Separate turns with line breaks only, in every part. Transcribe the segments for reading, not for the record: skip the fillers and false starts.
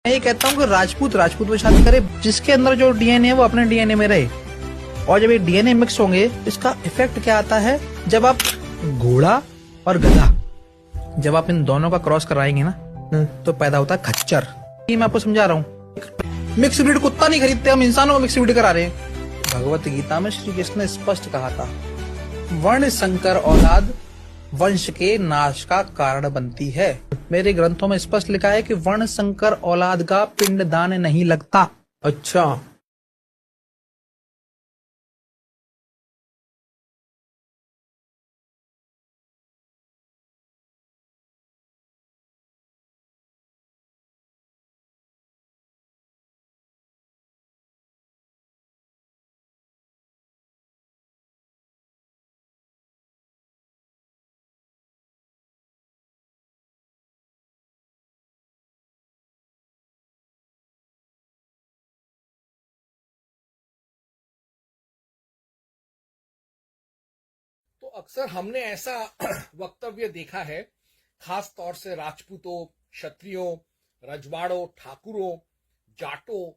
मैं ये कहता हूँ कि राजपूत राजपूत में शादी करे, जिसके अंदर जो डीएनए है वो अपने डीएनए में रहे। और जब ये डीएनए मिक्स होंगे इसका इफेक्ट क्या आता है, जब आप घोड़ा और गधा, जब आप इन दोनों का क्रॉस कराएंगे ना तो पैदा होता है खच्चर। ये मैं आपको समझा रहा हूँ। मिक्स ब्रीड कुत्ता नहीं खरीदते, हम इंसानों को मिक्स ब्रीड करा रहे हैं। भगवत गीता में श्री कृष्ण ने स्पष्ट कहा था, वर्ण संकर औलाद वंश के नाश का कारण बनती है। मेरे ग्रंथों में स्पष्ट लिखा है कि वर्ण संकर औलाद का पिंडदान नहीं लगता।
अच्छा,
तो अक्सर हमने ऐसा वक्तव्य देखा है, खास तौर से राजपूतों, क्षत्रियों, रजवाड़ों, ठाकुरों, जाटों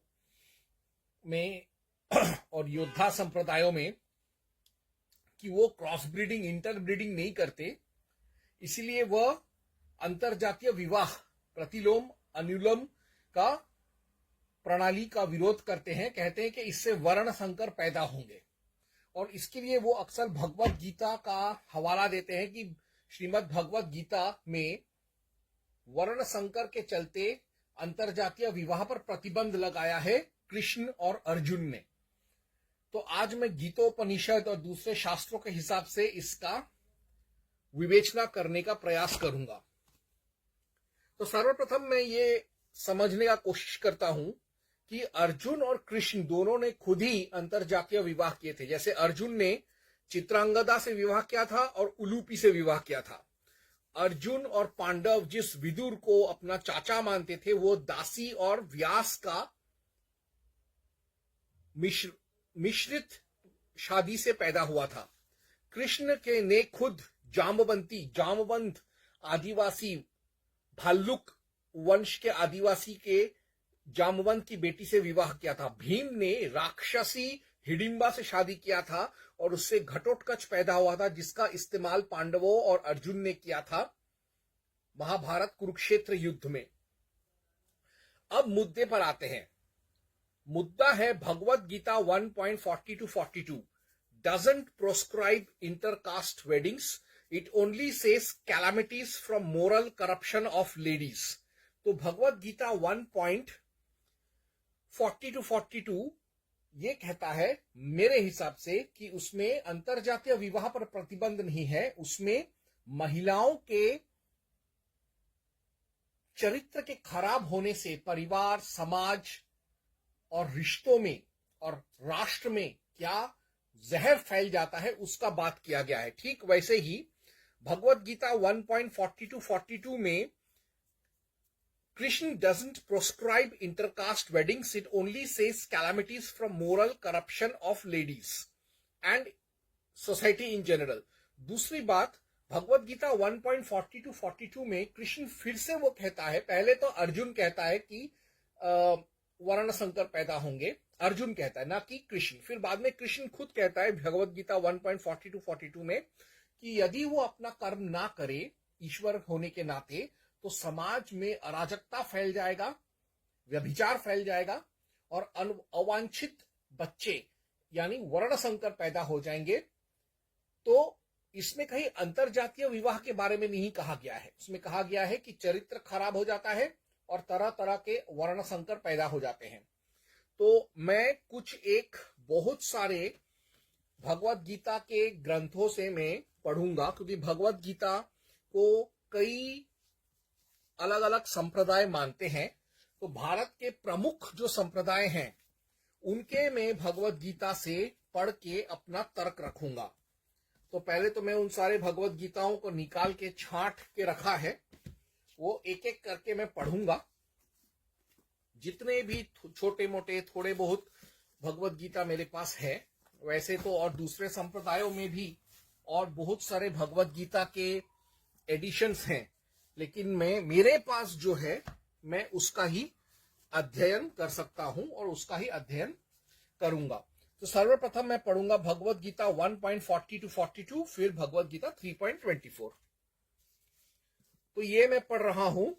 में और योद्धा संप्रदायों में, कि वो क्रॉस ब्रीडिंग, इंटर ब्रीडिंग नहीं करते, इसलिए वह अंतरजातीय विवाह, प्रतिलोम, अनुलोम का प्रणाली का विरोध करते हैं। कहते हैं कि इससे वर्ण संकर पैदा होंगे। और इसके लिए वो अक्सर भगवत गीता का हवाला देते हैं कि श्रीमद् भगवत गीता में वर्ण संकर के चलते अंतरजातीय विवाह पर प्रतिबंध लगाया है कृष्ण और अर्जुन ने। तो आज मैं गीतोपनिषद और दूसरे शास्त्रों के हिसाब से इसका विवेचना करने का प्रयास करूंगा। तो सर्वप्रथम मैं ये समझने का कोशिश करता हूं कि अर्जुन और कृष्ण दोनों ने खुद ही अंतरजातीय विवाह किए थे। जैसे अर्जुन ने चित्रांगदा से विवाह किया था और उलूपी से विवाह किया था। अर्जुन और पांडव जिस विदुर को अपना चाचा मानते थे, वो दासी और व्यास का मिश्रित शादी से पैदा हुआ था। कृष्ण के ने खुद जामवंत आदिवासी भाल्लुक वंश के आदिवासी के जामवंत की बेटी से विवाह किया था। भीम ने राक्षसी हिडिंबा से शादी किया था और उससे घटोत्कच पैदा हुआ था, जिसका इस्तेमाल पांडवों और अर्जुन ने किया था महाभारत कुरुक्षेत्र युद्ध में। अब मुद्दे पर आते हैं। मुद्दा है Bhagavad Gita 1.40-42 doesn't prescribe intercaste weddings, it only says calamities from moral corruption of ladies। तो भगवत गीता 1.40-42 ये कहता है मेरे हिसाब से कि उसमें अंतरजातीय विवाह पर प्रतिबंध नहीं है, उसमें महिलाओं के चरित्र के खराब होने से परिवार, समाज और रिश्तों में और राष्ट्र में क्या जहर फैल जाता है उसका बात किया गया है। ठीक वैसे ही भगवत गीता 1.40-42 में Krishna doesn't prescribe intercaste weddings, it only says calamities from moral corruption of ladies and society in general। दूसरी बात, भगवत गीता 1.40-42 में कृष्ण फिर से वो कहता है, पहले तो अर्जुन कहता है कि वर्ण संकर पैदा होंगे, अर्जुन कहता है, ना कि कृष्ण। फिर बाद में कृष्ण खुद कहता है भगवत गीता 1.40-42 में कि यदि वो अपना कर्म ना करे ईश्वर होने के नाते, तो समाज में अराजकता फैल जाएगा, व्यभिचार फैल जाएगा और अवांछित बच्चे यानी वर्ण संकर पैदा हो जाएंगे। तो इसमें कहीं अंतरजातीय विवाह के बारे में नहीं कहा गया है। उसमें कहा गया है कि चरित्र खराब हो जाता है और तरह तरह के वर्ण संकर पैदा हो जाते हैं। तो मैं कुछ एक बहुत सारे भगवत गीता के ग्रंथों से मैं पढ़ूंगा, क्योंकि भगवत गीता को कई अलग अलग संप्रदाय मानते हैं। तो भारत के प्रमुख जो संप्रदाय हैं उनके मैं भगवत गीता से पढ़ के अपना तर्क रखूंगा। तो पहले तो मैं उन सारे भगवत गीताओं को निकाल के छांट के रखा है, वो एक एक करके मैं पढ़ूंगा। जितने भी छोटे मोटे थोड़े बहुत भगवत गीता मेरे पास है, वैसे तो और दूसरे संप्रदायों में भी और बहुत सारे भगवत गीता के एडिशंस हैं, लेकिन मेरे पास जो है मैं उसका ही अध्ययन कर सकता हूं और उसका ही अध्ययन करूंगा। तो सर्वप्रथम मैं पढ़ूंगा भगवत गीता 1.40 to 42, फिर भगवत गीता 3.24। तो ये मैं पढ़ रहा हूं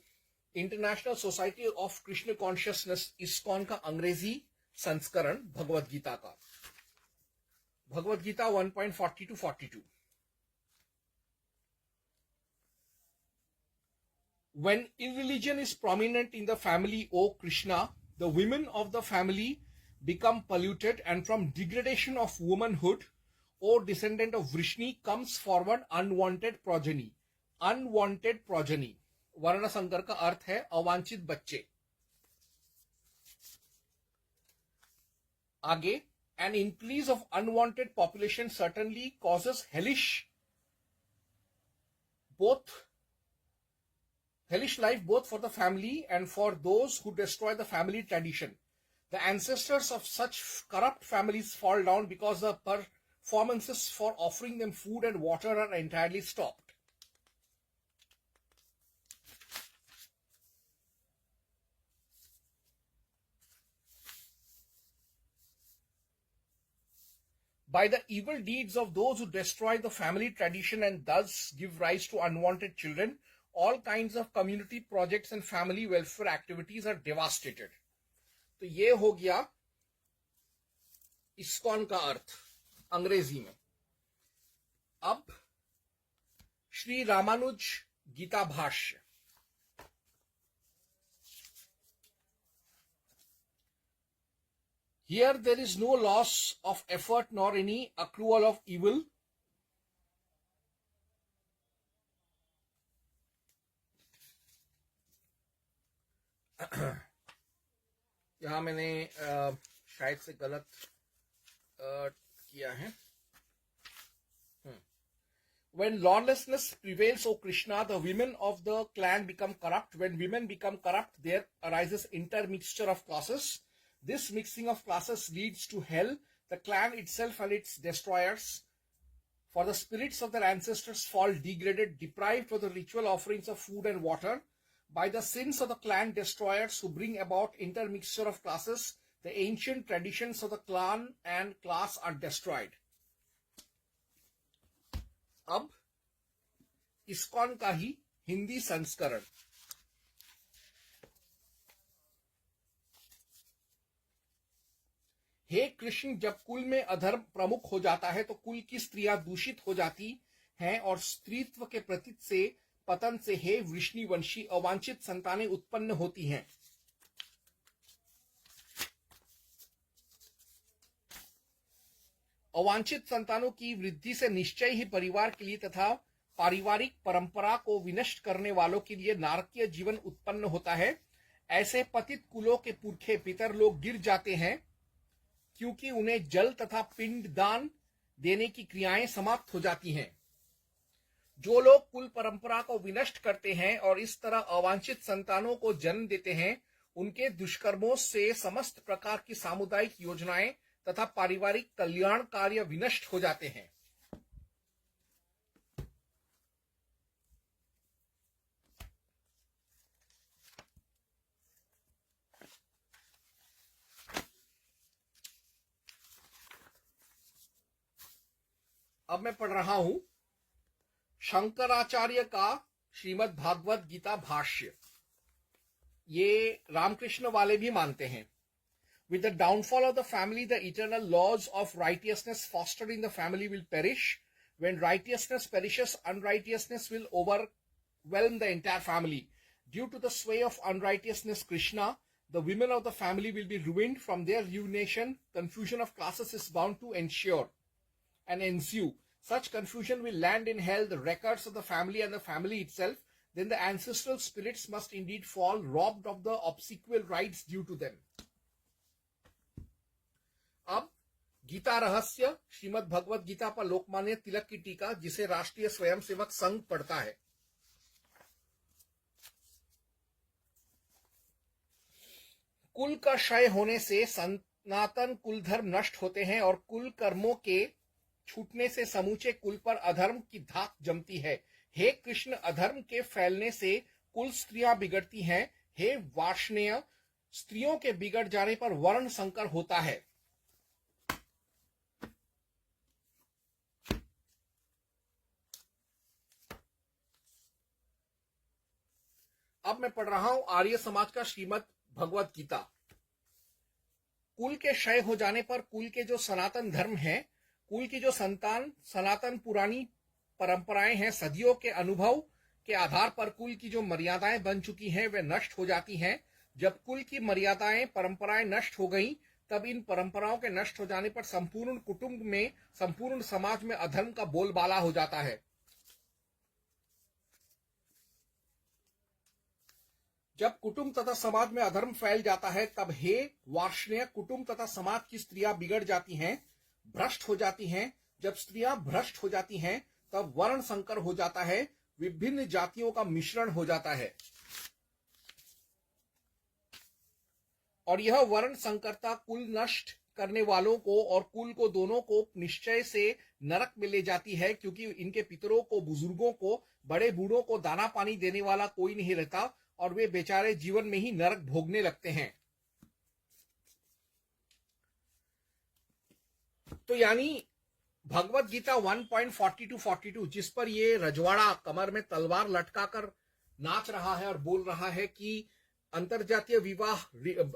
international society of Krishna consciousness ISKCON का अंग्रेजी संस्करण भगवत गीता का। Bhagavad Gita 1.40 to 42। When irreligion is prominent in the family, O Krishna, the women of the family become polluted, and from degradation of womanhood, O descendant of Vrishni, comes forward unwanted progeny. Unwanted progeny, वर्ण संकर का अर्थ है अवांछित बच्चे। आगे, an increase of unwanted population certainly causes hellish life both for the family and for those who destroy the family tradition. The ancestors of such corrupt families fall down because the performances for offering them food and water are entirely stopped. By the evil deeds of those who destroy the family tradition and thus give rise to unwanted children, all kinds of community projects and family welfare activities are devastated. तो ये हो गया ISKCON का अर्थ अंग्रेजी में। अब श्री रामानुज गीता भाष्य। Here there is no loss of effort nor any accrual of evil. यहां मैंने शायद से गलत किया है। When lawlessness prevails, O Krishna, the women of the clan become corrupt. When women become corrupt, there arises intermixture of classes. This mixing of classes leads to hell, the clan itself and its destroyers. For the spirits of their ancestors fall degraded, deprived of the ritual offerings of food and water. By the sins of the clan destroyers who bring about intermixture of classes, the ancient traditions of the clan and class are destroyed. अब ISKCON का ही हिंदी संस्करण। हे कृष्ण, जब कुल में अधर्म प्रमुख हो जाता है तो कुल की स्त्रियां दूषित हो जाती हैं और स्त्रीत्व के प्रतीक से पतन से हे वृष्णिवंशी अवांछित संतानें उत्पन्न होती हैं। अवांछित संतानों की वृद्धि से निश्चय ही परिवार के लिए तथा पारिवारिक परंपरा को विनष्ट करने वालों के लिए नारकीय जीवन उत्पन्न होता है। ऐसे पतित कुलों के पुरखे पितर लोग गिर जाते हैं क्योंकि उन्हें जल तथा पिंड दान देने की क्रियाएं समाप्त हो जाती हैं। जो लोग कुल परंपरा को विनष्ट करते हैं और इस तरह अवांछित संतानों को जन्म देते हैं, उनके दुष्कर्मों से समस्त प्रकार की सामुदायिक योजनाएं तथा पारिवारिक कल्याण कार्य विनष्ट हो जाते हैं। अब मैं पढ़ रहा हूं शंकराचार्य का श्रीमद् भागवत गीता भाष्य। ये रामकृष्ण वाले भी मानते हैं। With the downfall of the family, the eternal laws of righteousness fostered in the family will perish. When righteousness perishes, unrighteousness will overwhelm the entire family. Due to the sway of unrighteousness, Krishna, the women of the family will be ruined. From their ruination, confusion of classes is bound to ensue. Such confusion will land in hell the records of the family and the family itself. Then the ancestral spirits must indeed fall, robbed of the obsequial rights due to them. अब गीता रहस्य श्रीमद् भगवत गीता पर लोकमान्य तिलक की टीका, जिसे राष्ट्रीय स्वयंसेवक संघ पढ़ता है। कुल का क्षय होने से सनातन कुल धर्म नष्ट होते हैं और कुल कर्मों के छूटने से समूचे कुल पर अधर्म की धाक जमती है। हे कृष्ण, अधर्म के फैलने से कुल स्त्रियां बिगड़ती हैं। हे वार्ष्णेय, स्त्रियों के बिगड़ जाने पर वर्ण संकर होता है। अब मैं पढ़ रहा हूं आर्य समाज का श्रीमद् भगवत गीता। कुल के क्षय हो जाने पर कुल के जो सनातन धर्म है, कुल की जो संतान सनातन पुरानी परंपराएं हैं, सदियों के अनुभव के आधार पर कुल की जो मर्यादाएं बन चुकी हैं वे नष्ट हो जाती हैं। जब कुल की मर्यादाएं परंपराएं नष्ट हो गई, तब इन परंपराओं के नष्ट हो जाने पर संपूर्ण कुटुंब में, संपूर्ण समाज में अधर्म का बोलबाला हो जाता है। जब कुटुंब तथा समाज में अधर्म फैल जाता है, तब हे वार्ष्णेय, कुटुंब तथा समाज की स्त्रियां बिगड़ जाती हैं, भ्रष्ट हो जाती हैं। जब स्त्रियां भ्रष्ट हो जाती हैं, तब वर्ण संकर हो जाता है, विभिन्न जातियों का मिश्रण हो जाता है। और यह वर्ण संकरता कुल नष्ट करने वालों को और कुल को दोनों को निश्चय से नरक में ले जाती है, क्योंकि इनके पितरों को, बुजुर्गों को, बड़े बूढ़ों को दाना पानी देने वाला कोई नहीं रहता और वे बेचारे जीवन में ही नरक भोगने लगते हैं। तो यानी भगवत गीता 1.42 जिस पर ये रजवाड़ा कमर में तलवार लटकाकर नाच रहा है और बोल रहा है कि अंतरजातीय विवाह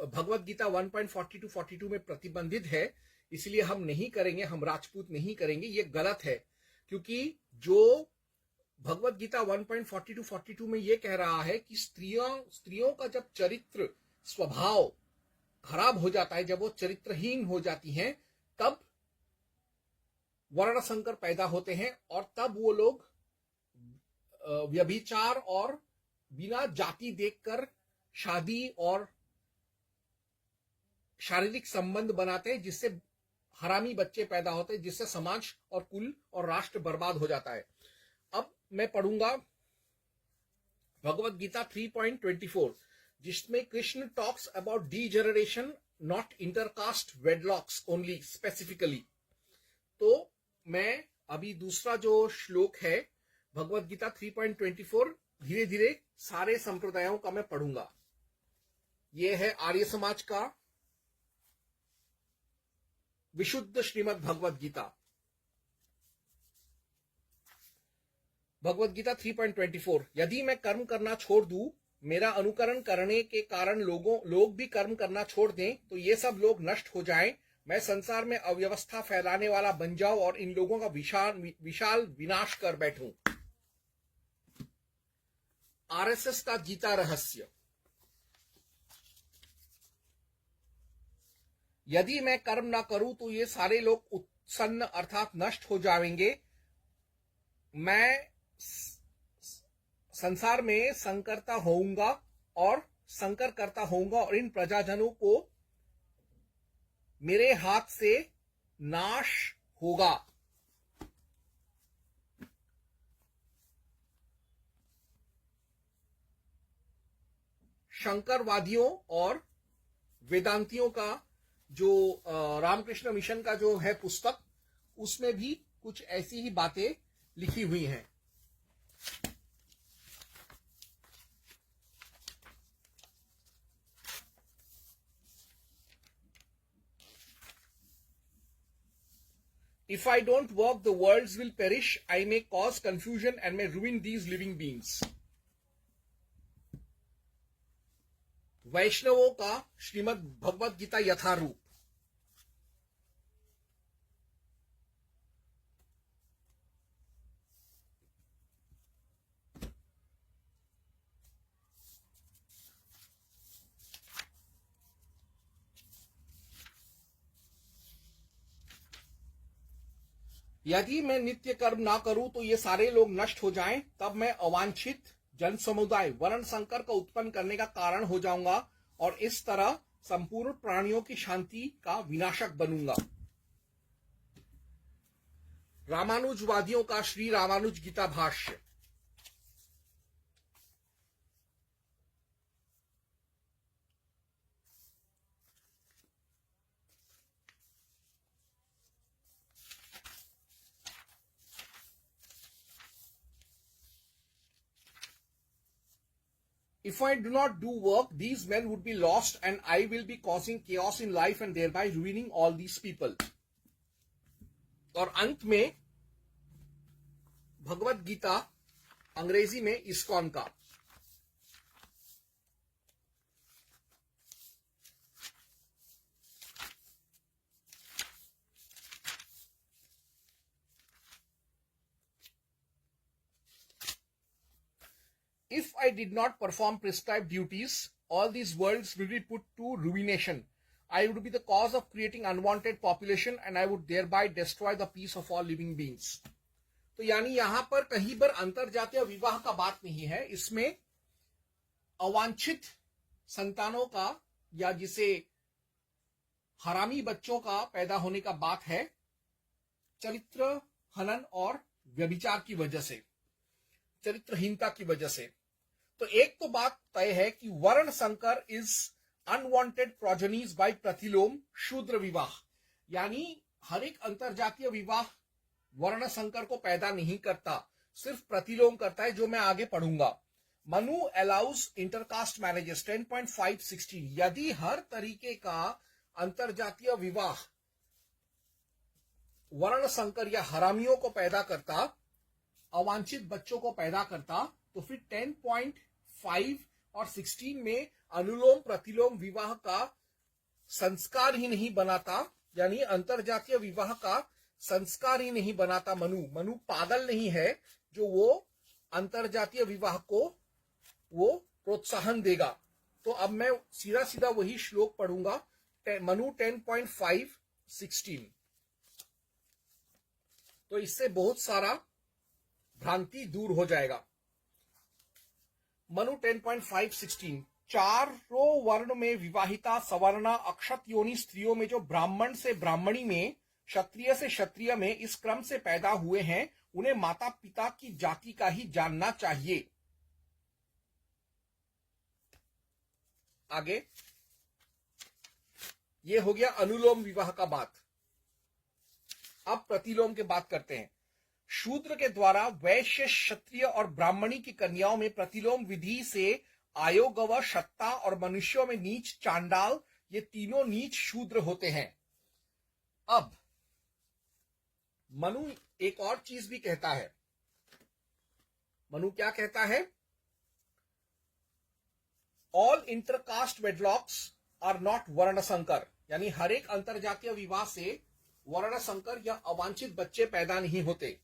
भगवत गीता 1.42 में प्रतिबंधित है, इसलिए हम नहीं करेंगे, हम राजपूत नहीं करेंगे, ये गलत है। क्योंकि जो भगवत गीता 1.42 में ये कह रहा है कि स्त्रियों का जब चरित्र स्वभाव खराब हो जाता है, जब वो चरित्रहीन हो जाती हैं, तब वर्ण संकर पैदा होते हैं और तब वो लोग व्यभिचार और बिना जाति देखकर शादी और शारीरिक संबंध बनाते हैं, जिससे हरामी बच्चे पैदा होते हैं, जिससे समाज और कुल और राष्ट्र बर्बाद हो जाता है। अब मैं पढ़ूंगा भगवत गीता 3.24, जिसमें Krishna talks about degeneration, not intercaste wedlocks only specifically. तो मैं अभी दूसरा जो श्लोक है भगवत गीता 3.24 धीरे धीरे सारे संप्रदायों का मैं पढ़ूंगा। यह है आर्य समाज का विशुद्ध श्रीमद् भगवत गीता। भगवत गीता 3.24, यदि मैं कर्म करना छोड़ दूं, मेरा अनुकरण करने के कारण लोग भी कर्म करना छोड़ दें, तो ये सब लोग नष्ट हो जाएं, मैं संसार में अव्यवस्था फैलाने वाला बन जाऊं और इन लोगों का विशाल विनाश कर बैठूं। आरएसएस का गीता रहस्य। यदि मैं कर्म ना करूं तो ये सारे लोग उत्सन्न अर्थात नष्ट हो जाएंगे। मैं संसार में संकरता होऊंगा और संकर करता होऊंगा और इन प्रजाजनों को मेरे हाथ से नाश होगा। शंकरवादियों और वेदांतियों का जो रामकृष्ण मिशन का जो है पुस्तक, उसमें भी कुछ ऐसी ही बातें लिखी हुई हैं। If I don't work, the worlds will perish. I may cause confusion and may ruin these living beings. वैष्णवों का श्रीमद् भगवत गीता यथारूप। यदि मैं नित्य कर्म ना करूं तो ये सारे लोग नष्ट हो जाएं, तब मैं अवांछित जन समुदाय वर्ण संकर का उत्पन्न करने का कारण हो जाऊंगा और इस तरह संपूर्ण प्राणियों की शांति का विनाशक बनूंगा। रामानुजवादियों का श्री रामानुज गीता भाष्य। If I do not do work, these men would be lost and I will be causing chaos in life and thereby ruining all these people. और अंत में भगवत गीता अंग्रेजी में इस्कॉन का If I did not perform prescribed duties, all these worlds will be put to ruination. I would be the cause of creating unwanted population and I would thereby destroy the peace of all living beings. तो यानी यहां पर कहीं पर अंतरजातीय विवाह का बात नहीं है, इसमें अवांछित संतानों का या जिसे हरामी बच्चों का पैदा होने का बात है, चरित्र हनन और व्यभिचार की वजह से, चरित्रहीनता की वजह से. तो एक तो बात तय है कि वर्ण संकर इज अनवांटेड प्रोजेनीज बाय प्रतिलोम शूद्र विवाह, यानी हर एक अंतरजातीय विवाह वर्ण संकर को पैदा नहीं करता, सिर्फ प्रतिलोम करता है, जो मैं आगे पढ़ूंगा. Manu allows intercaste marriages 10.516. यदि हर तरीके का अंतरजातीय विवाह वर्ण संकर या हरामियों को पैदा करता, अवांछित बच्चों को पैदा करता, तो फिर 10.5 और 16 में अनुलोम प्रतिलोम विवाह का संस्कार ही नहीं बनाता, यानी अंतरजातीय विवाह का संस्कार ही नहीं बनाता. मनु पागल नहीं है जो वो अंतरजातीय विवाह को वो प्रोत्साहन देगा. तो अब मैं सीधा सीधा वही श्लोक पढ़ूंगा, मनु 10.5:16. तो इससे बहुत सारा भ्रांति दूर हो जाएगा. मनु 10.5:16. चारों वर्ण में विवाहिता सवर्णा अक्षत योनि स्त्रियों में जो ब्राह्मण से ब्राह्मणी में, क्षत्रिय से क्षत्रिय में इस क्रम से पैदा हुए हैं, उन्हें माता पिता की जाति का ही जानना चाहिए. आगे ये हो गया अनुलोम विवाह का बात. अब प्रतिलोम की बात करते हैं. शूद्र के द्वारा वैश्य, क्षत्रिय और ब्राह्मणी की कन्याओं में प्रतिलोम विधि से आयोगव, सत्ता और मनुष्यों में नीच चांडाल, ये तीनों नीच शूद्र होते हैं. अब मनु एक और चीज भी कहता है. मनु क्या कहता है? ऑल इंटरकास्ट वेडलॉक्स आर नॉट वर्ण संकर, यानी हर एक अंतरजातीय विवाह से वर्ण संकर या अवांछित बच्चे पैदा नहीं होते.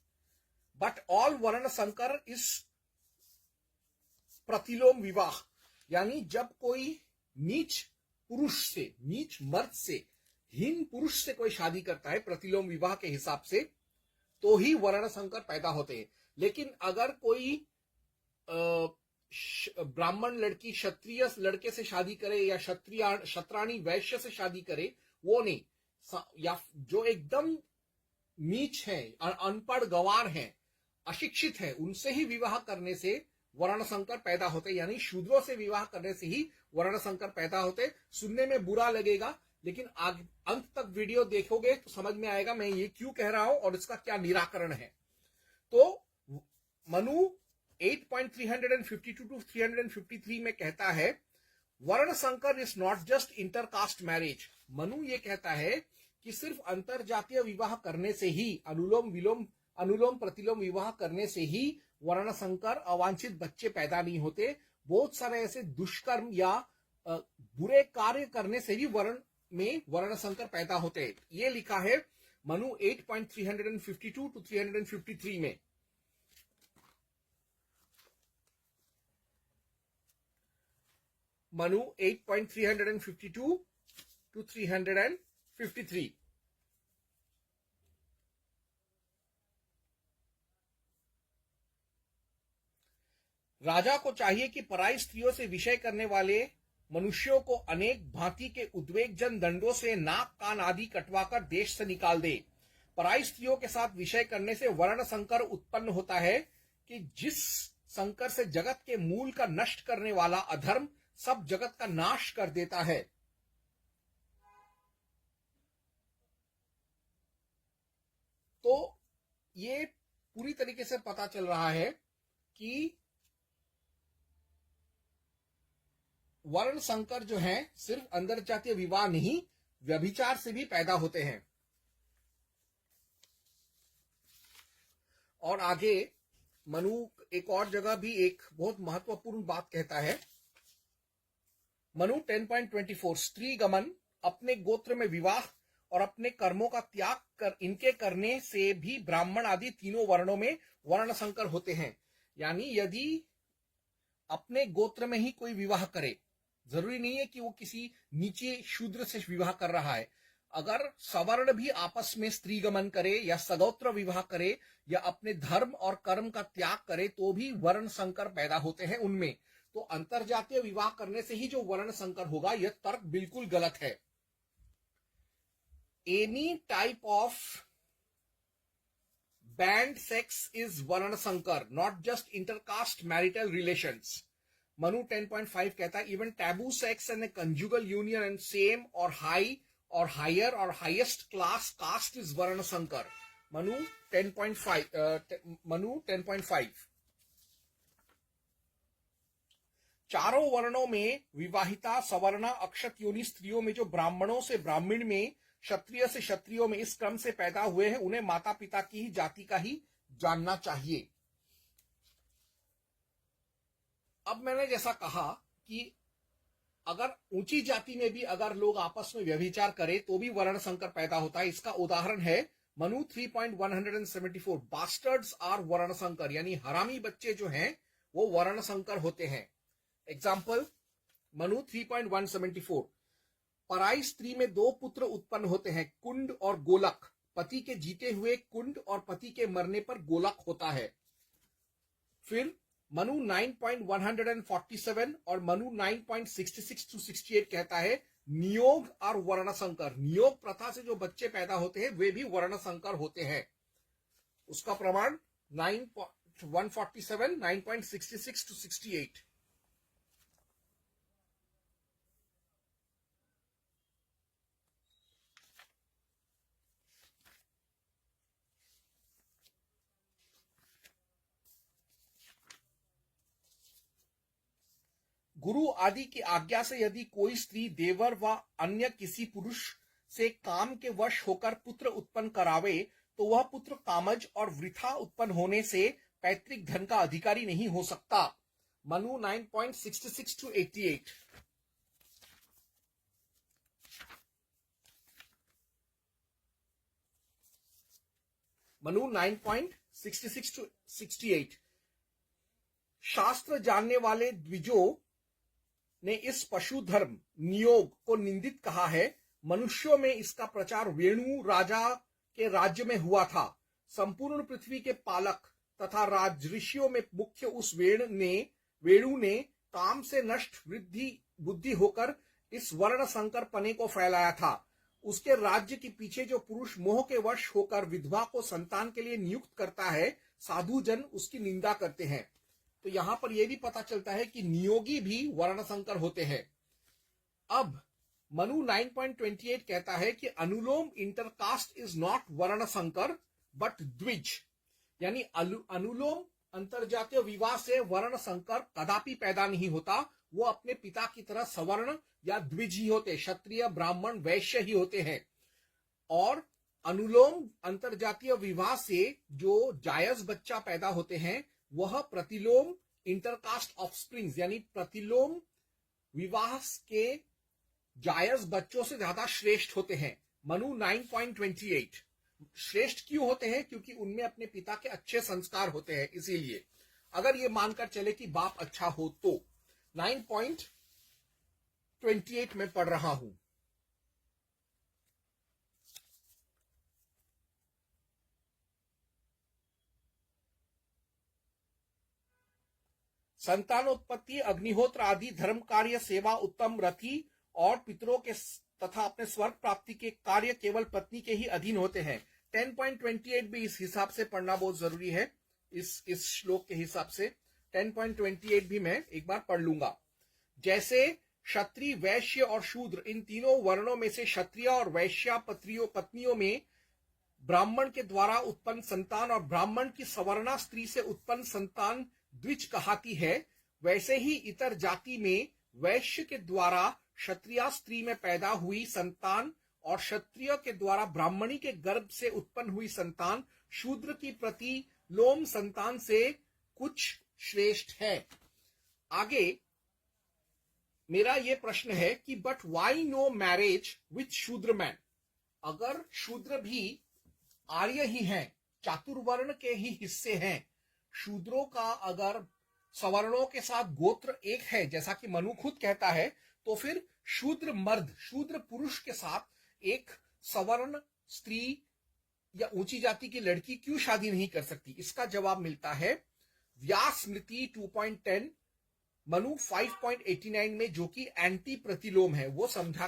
बट ऑल वर्ण संकर इस प्रतिलोम विवाह, यानी जब कोई नीच पुरुष से, नीच मर्द से, हीन पुरुष से कोई शादी करता है प्रतिलोम विवाह के हिसाब से, तो ही वर्ण संकर पैदा होते हैं. लेकिन अगर कोई ब्राह्मण लड़की क्षत्रिय लड़के से शादी करे या क्षत्राणी वैश्य से शादी करे, वो नहीं. या जो एकदम नीच है, अनपढ़ गंवार हैं, अशिक्षित है, उनसे ही विवाह करने से वर्ण संकर पैदा होते, यानी शूद्रों से विवाह करने से ही वर्ण संकर पैदा होते. सुनने में बुरा लगेगा, लेकिन अंत तक वीडियो देखोगे तो समझ में आएगा मैं ये क्यों कह रहा हूं और इसका क्या निराकरण है. तो मनु 8.352 to 353 में कहता है, वर्ण संकर is not just intercaste marriage. Manu ये कहता है कि सिर्फ अंतरजातीय विवाह करने से ही, अनुलोम प्रतिलोम विवाह करने से ही वर्ण संकर अवांछित बच्चे पैदा नहीं होते. बहुत सारे ऐसे दुष्कर्म या बुरे कार्य करने से भी वर्ण संकर पैदा होते हैं. ये लिखा है मनु 8.352 to 353 में. मनु 8.352 to 353. राजा को चाहिए कि पराई स्त्रियों से विषय करने वाले मनुष्यों को अनेक भांति के उद्वेगजन दंडों से नाक कान आदि कटवाकर देश से निकाल दे. पराई स्त्रियों के साथ विषय करने से वर्ण संकर उत्पन्न होता है कि जिस संकर से जगत के मूल का नष्ट करने वाला अधर्म सब जगत का नाश कर देता है. तो ये पूरी तरीके से पता चल रहा है कि वर्ण संकर जो है सिर्फ अंतर जातीय विवाह नहीं, व्यभिचार से भी पैदा होते हैं। और आगे मनु एक और जगह भी एक बहुत महत्वपूर्ण बात कहता है। मनु 10.24 स्त्री गमन, अपने गोत्र में विवाह और अपने कर्मों का त्याग कर इनके करने से भी ब्राह्मण आदि तीनों वर्णों में वर्ण संकर होते हैं। यानी यदि अपने गोत्र में ही कोई विवाह करे, जरूरी नहीं है कि वो किसी नीचे शूद्र से विवाह कर रहा है, अगर सवर्ण भी आपस में स्त्री गमन करे या सगोत्र विवाह करे या अपने धर्म और कर्म का त्याग करे तो भी वर्ण संकर पैदा होते हैं उनमें। तो अंतरजातीय विवाह करने से ही जो वर्ण संकर होगा, यह तर्क बिल्कुल गलत है। Any type of band sex is वर्ण संकर, not just intercaste marital relations. Manu 10.5 कहता है even taboo sex and conjugal union and same और हाई और हायर और हाईएस्ट क्लास कास्ट इज वर्ण संकर। मनु 10.5 चारों वर्णों में विवाहिता, सवर्णा, अक्षत योनि स्त्रियों में जो ब्राह्मणों से ब्राह्मण में, क्षत्रिय से क्षत्रियों में इस क्रम से पैदा हुए हैं, उन्हें माता पिता की ही जाति का ही जानना चाहिए। अब मैंने जैसा कहा कि अगर ऊंची जाति में भी अगर लोग आपस में व्यभिचार करें तो भी वर्ण संकर पैदा होता है। इसका उदाहरण है मनु 3.174 बास्टर्ड्स आर वर्ण संकर, यानी हरामी बच्चे जो हैं वो वर्ण संकर होते हैं। एग्जाम्पल मनु 3.174 पराई स्त्री में दो पुत्र उत्पन्न होते हैं, कुंड और गोलक। पति के जीते हुए कुंड और पति के मरने पर गोलक होता है। फिर मनु 9.147 और मनु 9.66 to 68 कहता है नियोग और वर्ण संकर। नियोग प्रथा से जो बच्चे पैदा होते हैं वे भी वर्ण संकर होते हैं। उसका प्रमाण 9.147, 9.66 to 68। गुरु आदि की आज्ञा से यदि कोई स्त्री देवर व अन्य किसी पुरुष से काम के वश होकर पुत्र उत्पन्न करावे तो वह पुत्र कामज और वृथा उत्पन्न होने से पैतृक धन का अधिकारी नहीं हो सकता। मनु 9.66 to 88। मनु 9.66 to 68 शास्त्र जानने वाले द्विजों ने इस पशु धर्म नियोग को निंदित कहा है। मनुष्यों में इसका प्रचार वेणु राजा के राज्य में हुआ था। संपूर्ण पृथ्वी के पालक तथा राजऋषियों में मुख्य उस वेणु ने काम से नष्ट वृद्धि बुद्धि होकर इस वर्ण संकर पने को फैलाया था। उसके राज्य के पीछे जो पुरुष मोह के वश होकर विधवा को संतान के लिए नियुक्त करता है, साधु जन उसकी निंदा करते हैं। तो यहां पर यह भी पता चलता है कि नियोगी भी वर्ण संकर होते हैं। अब मनु 9.28 कहता है कि अनुलोम इंटरकास्ट इज नॉट वर्ण संकर बट द्विज, यानी अनुलोम अंतरजातीय विवाह से वर्ण संकर कदापि पैदा नहीं होता। वो अपने पिता की तरह सवर्ण या द्विज ही होते, क्षत्रिय ब्राह्मण वैश्य ही होते हैं। और अनुलोम अंतरजातीय विवाह से जो जायज बच्चा पैदा होते हैं वह प्रतिलोम इंटरकास्ट ऑफस्प्रिंग्स, यानी प्रतिलोम विवाह के जायज बच्चों से ज्यादा श्रेष्ठ होते हैं। मनु 9.28 श्रेष्ठ क्यों होते हैं? क्योंकि उनमें अपने पिता के अच्छे संस्कार होते हैं। इसीलिए अगर ये मानकर चले कि बाप अच्छा हो तो 9.28 में पढ़ रहा हूं। संतानोत्पत्ति, अग्निहोत्र आदि धर्म कार्य, सेवा, उत्तम रति और पितरों के तथा अपने स्वर्ग प्राप्ति के कार्य केवल पत्नी के ही अधीन होते हैं। 10.28 भी इस हिसाब से पढ़ना बहुत जरूरी है। इस श्लोक के हिसाब से 10.28 भी मैं एक बार पढ़ लूंगा। जैसे क्षत्रिय, वैश्य और शूद्र इन तीनों वर्णों में से क्षत्रिय और वैश्या पत्नियों में ब्राह्मण के द्वारा उत्पन्न संतान और ब्राह्मण की सवर्णा स्त्री से उत्पन्न संतान द्विज कहलाती है, वैसे ही इतर जाति में वैश्य के द्वारा क्षत्रिय स्त्री में पैदा हुई संतान और क्षत्रिय के द्वारा ब्राह्मणी के गर्भ से उत्पन्न हुई संतान शूद्र की प्रतिलोम संतान से कुछ श्रेष्ठ है। आगे मेरा यह प्रश्न है कि but why no marriage with Shudra man. अगर शूद्र भी आर्य ही हैं, चातुर्वर्ण के ही हिस्से हैं, शूद्रों का अगर सवर्णों के साथ गोत्र एक है जैसा कि मनु खुद कहता है, तो फिर शूद्र मर्द, शूद्र पुरुष के साथ एक सवर्ण स्त्री या ऊंची जाति की लड़की क्यों शादी नहीं कर सकती? इसका जवाब मिलता है व्यास स्मृति 2.10 मनु 5.89 में, जो कि एंटी प्रतिलोम है। वो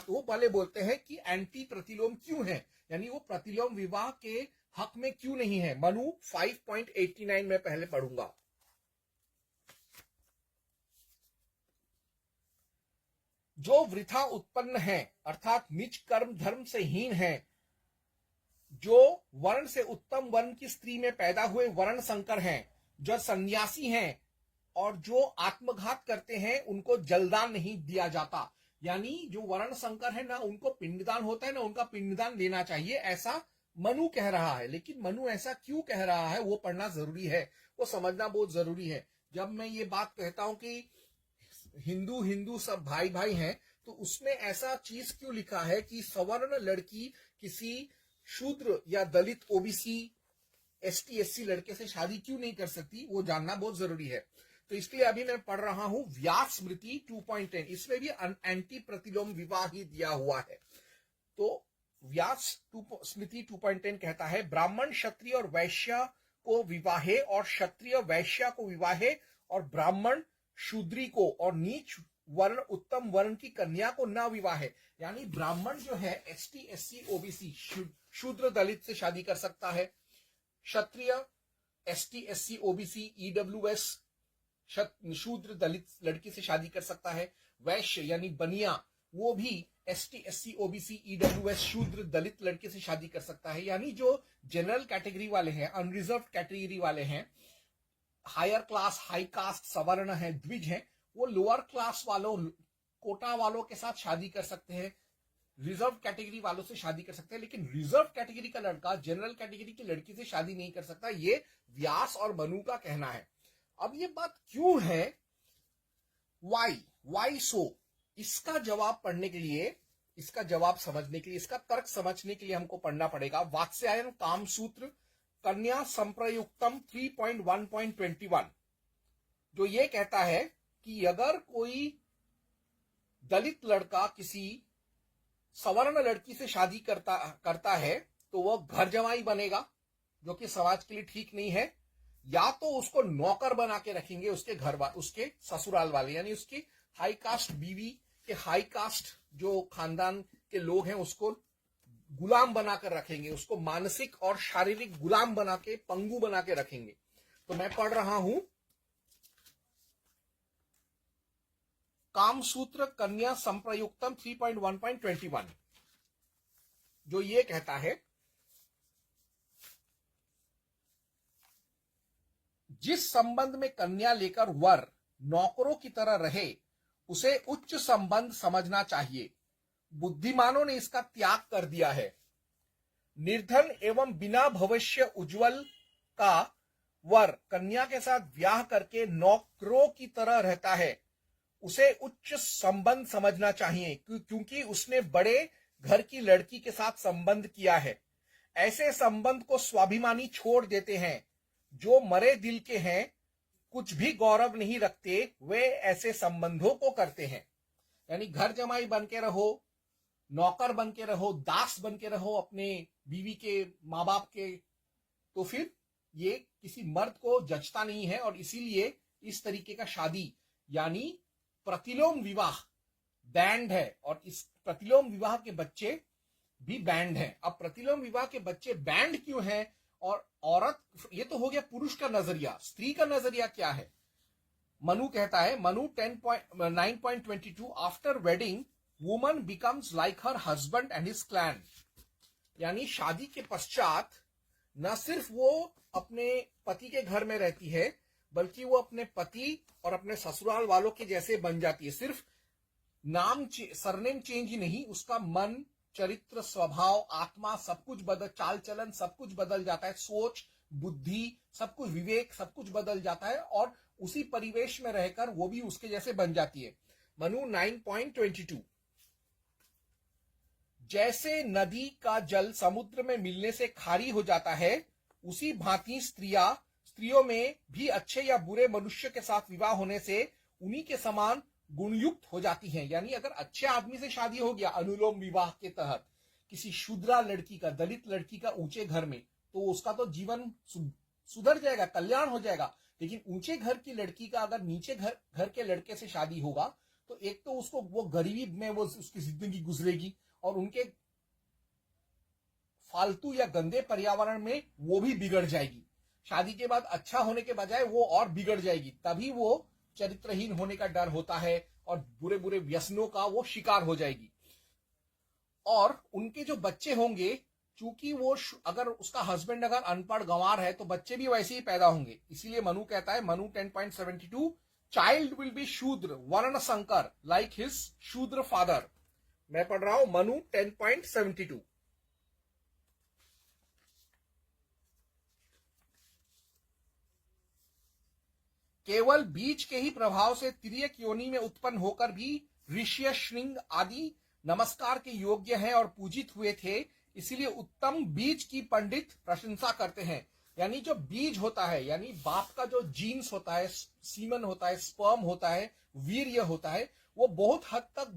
वो भले बोलते हैं कि एंटी प्रतिलोम क्यों है, यानी वो प्रतिलोम विवाह के हक में क्यों नहीं है। मनु 5.89 में पहले पढ़ूंगा। जो वृथा उत्पन्न है अर्थात निज कर्म धर्म से हीन है, जो वर्ण से उत्तम वर्ण की स्त्री में पैदा हुए वर्ण संकर हैं, जो सन्यासी हैं और जो आत्मघात करते हैं, उनको जलदान नहीं दिया जाता। यानी जो वर्ण संकर है ना उनको पिंडदान होता है ना उनका पिंडदान देना चाहिए, ऐसा मनु कह रहा है। लेकिन मनु ऐसा क्यों कह रहा है वो पढ़ना जरूरी है, वो समझना बहुत जरूरी है। जब मैं ये बात कहता हूं कि हिंदू हिंदू सब भाई भाई हैं, तो उसमें ऐसा चीज क्यों लिखा है कि सवर्ण लड़की किसी शूद्र या दलित ओबीसी एसटी एससी लड़के से शादी क्यों नहीं कर सकती, वो जानना बहुत जरूरी है। तो इसलिए अभी मैं पढ़ रहा हूं व्यास स्मृति 2.10, इसमें भी एंटी प्रतिलोम विवाह ही दिया हुआ है। तो व्यास स्मृति 2.10 कहता है ब्राह्मण क्षत्रिय और वैश्य को विवाहे और क्षत्रिय वैश्य को विवाहे और ब्राह्मण शूद्री को और नीच वर्ण उत्तम वर्ण की कन्या को न विवाहे। यानी ब्राह्मण जो है एसटी एससी ओबीसी शूद्र दलित से शादी कर सकता है, क्षत्रिय एसटी एससी ओबीसी ईडब्ल्यूएस शूद्र दलित लड़की से शादी कर सकता है, वैश्य यानी बनिया वो भी एसटी एससी ओबीसी ईडब्ल्यूएस शूद्र दलित लड़के से शादी कर सकता है। यानी जो जनरल कैटेगरी वाले हैं, अनरिजर्व कैटेगरी वाले हैं, हायर क्लास हाई कास्ट सवर्ण है, द्विज हैं, वो लोअर क्लास वालों कोटा वालों के साथ शादी कर सकते हैं, रिजर्व कैटेगरी वालों से शादी कर सकते हैं। लेकिन रिजर्व कैटेगरी का लड़का जनरल कैटेगरी की लड़की से शादी नहीं कर सकता, ये व्यास और मनु का कहना है। अब ये बात क्यों है, वाई सो, इसका जवाब पढ़ने के लिए, इसका जवाब समझने के लिए, इसका तर्क समझने के लिए हमको पढ़ना पड़ेगा वात्स्यायन कामसूत्र कन्या संप्रयुक्तम 3.1.21, जो ये कहता है कि अगर कोई दलित लड़का किसी सवर्ण लड़की से शादी करता है तो वह घर जमाई बनेगा, जो कि समाज के लिए ठीक नहीं है। या तो उसको नौकर बना के रखेंगे उसके उसके ससुराल वाले, यानी उसकी हाई कास्ट बीवी के हाई कास्ट जो खानदान के लोग हैं उसको गुलाम बनाकर रखेंगे, उसको मानसिक और शारीरिक गुलाम बना के, पंगु बना के रखेंगे। तो मैं पढ़ रहा हूं कामसूत्र कन्या संप्रयुक्तम 3.1.21, जो ये कहता है जिस संबंध में कन्या लेकर वर नौकरों की तरह रहे उसे उच्च संबंध समझना चाहिए। बुद्धिमानों ने इसका त्याग कर दिया है। निर्धन एवं बिना भविष्य उज्जवल का वर कन्या के साथ ब्याह करके नौकरों की तरह रहता है, उसे उच्च संबंध समझना चाहिए क्योंकि उसने बड़े घर की लड़की के साथ संबंध किया है। ऐसे संबंध को स्वाभिमानी छोड़ देते हैं। जो मरे दिल के हैं, कुछ भी गौरव नहीं रखते, वे ऐसे संबंधों को करते हैं। यानी घर जमाई बन के रहो, नौकर बन के रहो, दास बन के रहो अपने बीवी के माँ बाप के, तो फिर ये किसी मर्द को जचता नहीं है। और इसीलिए इस तरीके का शादी यानी प्रतिलोम विवाह बैंड है, और इस प्रतिलोम विवाह के बच्चे भी बैंड हैं। अब प्रतिलोम विवाह के बच्चे बैंड क्यों हैं? और औरत, ये तो हो गया पुरुष का नजरिया, स्त्री का नजरिया क्या है? मनु कहता है, Manu 9.22, after wedding woman becomes like her husband and his clan. यानी शादी के पश्चात न सिर्फ वो अपने पति के घर में रहती है, बल्कि वो अपने पति और अपने ससुराल वालों के जैसे बन जाती है। सिर्फ सरनेम चेंज ही नहीं, उसका मन, चरित्र, स्वभाव, आत्मा सब कुछ बदल, चाल चलन सब कुछ बदल जाता है, सोच, बुद्धि सब कुछ, विवेक सब कुछ बदल जाता है और उसी परिवेश में रहकर वो भी उसके जैसे बन जाती है। मनु 9.22 जैसे नदी का जल समुद्र में मिलने से खारी हो जाता है, उसी भांति स्त्रियों में भी अच्छे या बुरे मनुष्य के साथ विवाह होने से उन्हीं के समान गुणयुक्त हो जाती हैं। यानी अगर अच्छे आदमी से शादी हो गया अनुलोम विवाह के तहत किसी शूद्रा लड़की का, दलित लड़की का ऊंचे घर में, तो उसका तो जीवन सुधर जाएगा, कल्याण हो जाएगा। लेकिन ऊंचे घर की लड़की का अगर नीचे घर के लड़के से शादी होगा तो एक तो उसको वो गरीबी में वो उसकी जिंदगी गुजरेगी और उनके फालतू या गंदे पर्यावरण में वो भी बिगड़ जाएगी। शादी के बाद अच्छा होने के बजाय वो और बिगड़ जाएगी। तभी वो चरित्रहीन होने का डर होता है और बुरे बुरे व्यसनों का वो शिकार हो जाएगी। और उनके जो बच्चे होंगे, चूंकि वो अगर उसका हस्बैंड अगर अनपढ़ गंवार है तो बच्चे भी वैसे ही पैदा होंगे। इसीलिए मनु कहता है, मनु 10.72 चाइल्ड विल बी शूद्र वर्ण संकर लाइक हिज शूद्र फादर। मैं पढ़ रहा हूं मनु 10.72। केवल बीज के ही प्रभाव से तिर्यक योनि में उत्पन्न होकर भी ऋष्य, श्रृंग आदि नमस्कार के योग्य हैं और पूजित हुए थे। इसीलिए उत्तम बीज की पंडित प्रशंसा करते हैं। यानी जो बीज होता है, यानी बाप का जो जीन्स होता है, सीमन होता है, स्पर्म होता है, वीर्य होता है, वो बहुत हद तक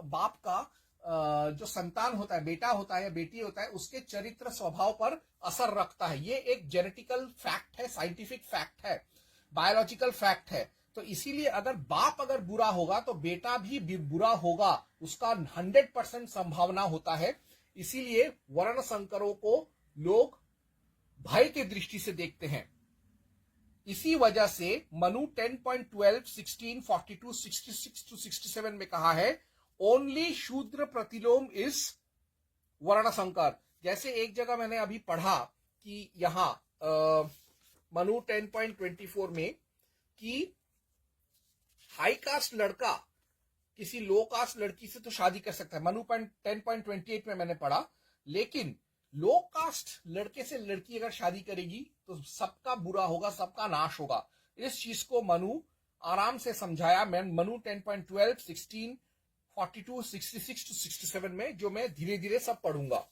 बाप का जो संतान होता है, बेटा होता है या बेटी होता है, उसके चरित्र स्वभाव पर असर रखता है। ये एक जेनेटिकल फैक्ट है, साइंटिफिक फैक्ट है, बायोलॉजिकल फैक्ट है। तो इसीलिए अगर बाप अगर बुरा होगा तो बेटा भी बुरा होगा, उसका 100% संभावना होता है। इसीलिए वर्ण संकरों को लोग भय की दृष्टि से देखते हैं। इसी वजह से मनु 10.12, 16, 42, 66 to 67 में कहा है, ओनली शूद्र प्रतिलोम इज वर्ण संकर। जैसे एक जगह मैंने अभी पढ़ा कि यहां मनु 10.24 में कि हाई कास्ट लड़का किसी लो कास्ट लड़की से तो शादी कर सकता है, मनु 10.28 में मैंने पढ़ा। लेकिन लो कास्ट लड़के से लड़की अगर शादी करेगी तो सबका बुरा होगा, सबका नाश होगा। इस चीज को मनु आराम से समझाया। मैं मनु 10.12, 16, 42, 66 to 67 में, जो मैं धीरे धीरे सब पढ़ूंगा।